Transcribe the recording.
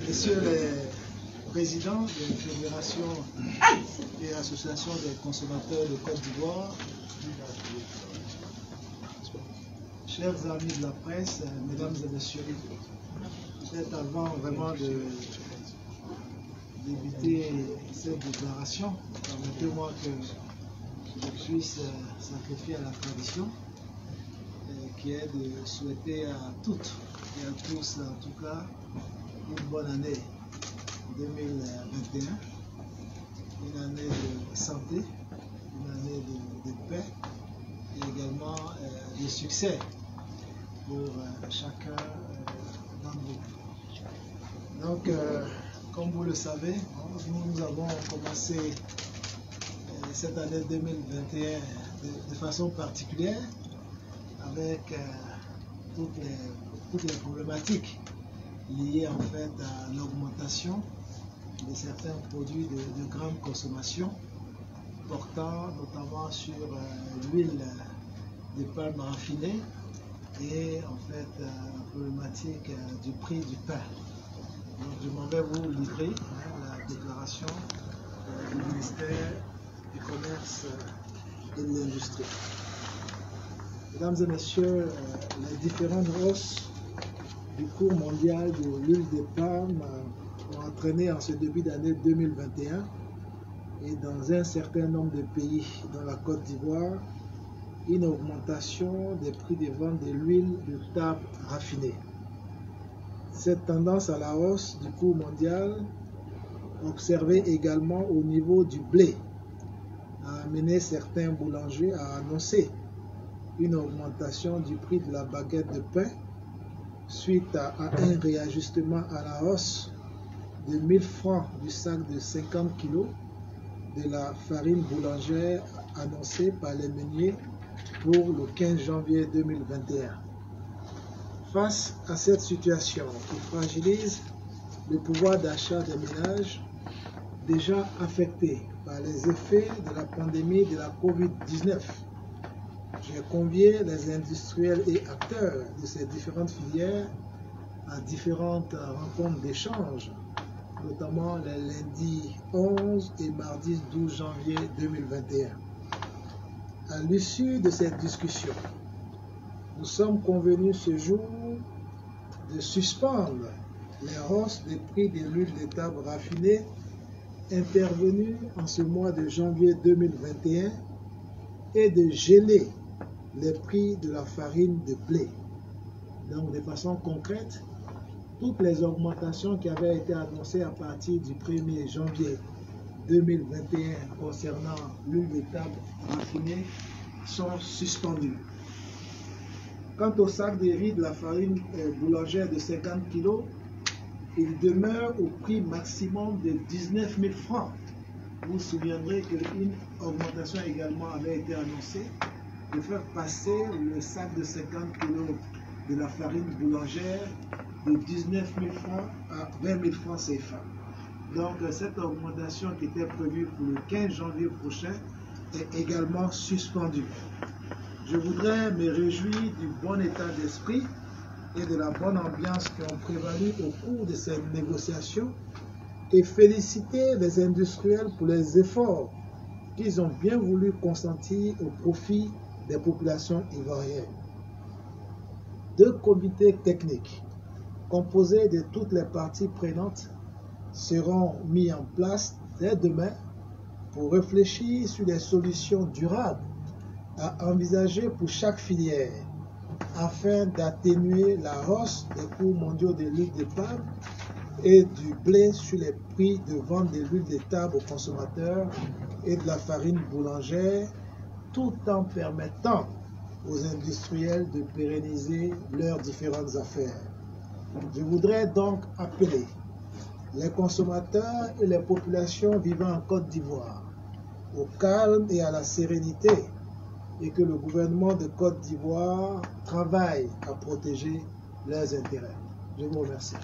Messieurs les présidents des fédérations et associations des consommateurs de Côte d'Ivoire, chers amis de la presse, mesdames et messieurs, peut-être avant vraiment de débuter cette déclaration, permettez-moi que je puisse sacrifier à la tradition, qui est de souhaiter à toutes et à tous, en tout cas, une bonne année 2021, une année de santé, une année de paix et également de succès pour chacun d'entre vous. Donc, comme vous le savez, nous avons commencé cette année 2021 de façon particulière avec toutes les problématiques liées en fait à l'augmentation de certains produits de grande consommation, portant notamment sur l'huile de palme raffinée et en fait la problématique du prix du pain. Donc je m'en vais vous livrer la déclaration du ministère du Commerce et de l'Industrie. Mesdames et messieurs, les différentes hausses du cours mondial de l'huile de palme ont entraîné en ce début d'année 2021 et dans un certain nombre de pays, dans la Côte d'Ivoire, une augmentation des prix de vente de l'huile de table raffinée. Cette tendance à la hausse du cours mondial, observée également au niveau du blé, a amené certains boulangers à annoncer une augmentation du prix de la baguette de pain suite à un réajustement à la hausse de 1000 francs du sac de 50 kg de la farine boulangère annoncée par les meuniers pour le 15 janvier 2021. Face à cette situation qui fragilise le pouvoir d'achat des ménages déjà affectés par les effets de la pandémie de la COVID-19, j'ai convié les industriels et acteurs de ces différentes filières à différentes rencontres d'échange, notamment les lundis 11 et mardi 12 janvier 2021. À l'issue de cette discussion, nous sommes convenus ce jour de suspendre les hausses des prix de l'huile de table raffinée intervenues en ce mois de janvier 2021 et de geler les prix de la farine de blé. Donc, de façon concrète, toutes les augmentations qui avaient été annoncées à partir du 1er janvier 2021 concernant l'huile de table raffinée sont suspendues. Quant au sac de riz de la farine boulangère de 50 kg, il demeure au prix maximum de 19 000 francs. Vous vous souviendrez qu'une augmentation également avait été annoncée de faire passer le sac de 50 kg de la farine boulangère de 19 000 francs à 20 000 francs CFA. Donc cette augmentation qui était prévue pour le 15 janvier prochain est également suspendue. Je voudrais me réjouir du bon état d'esprit et de la bonne ambiance qui ont prévalu au cours de ces négociations et féliciter les industriels pour les efforts qu'ils ont bien voulu consentir au profit des populations ivoiriennes. 2 comités techniques composés de toutes les parties prenantes seront mis en place dès demain pour réfléchir sur des solutions durables à envisager pour chaque filière afin d'atténuer la hausse des coûts mondiaux de l'huile de palme et du blé sur les prix de vente de l'huile de table aux consommateurs et de la farine boulangère, tout en permettant aux industriels de pérenniser leurs différentes affaires. Je voudrais donc appeler les consommateurs et les populations vivant en Côte d'Ivoire au calme et à la sérénité et que le gouvernement de Côte d'Ivoire travaille à protéger leurs intérêts. Je vous remercie.